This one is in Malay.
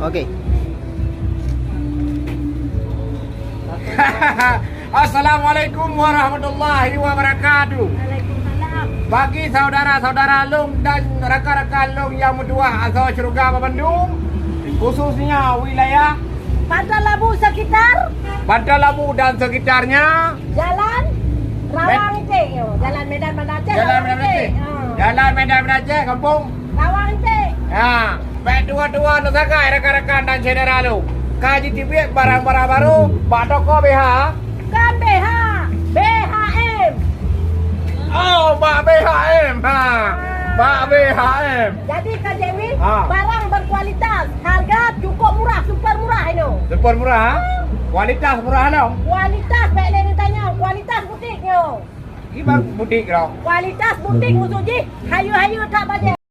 Okey. Assalamualaikum warahmatullahi wabarakatuh. Waalaikumsalam. Bagi saudara-saudara Long dan rakan-rakan Long yang berdua asal syurga Bandung, khususnya wilayah Pantai Labu sekitar Pantai Labu dan sekitarnya, Jalan Rawang Icek. Jalan Medan Aceh. Jalan Medan Aceh, Jalan Medan Aceh, Kampung. Rawang Icek. Ya, baik dua-dua nusakai rekan-rekan dan saudara Long. Kaji TV barang-barang baru, Pak Toko BH. Kan BH. BHM. Oh, Pak BHM. Pak BHM. Jadi Kak Dewi, Ah. barang berkualitas, harga cukup murah, super murah ini. Super murah, kualitas murah dong. Kualitas, baik ni tanya, kualitas butiknya. Ini bang butik dong. Kualitas butik musuh ji, hayu-hayu tak bajet.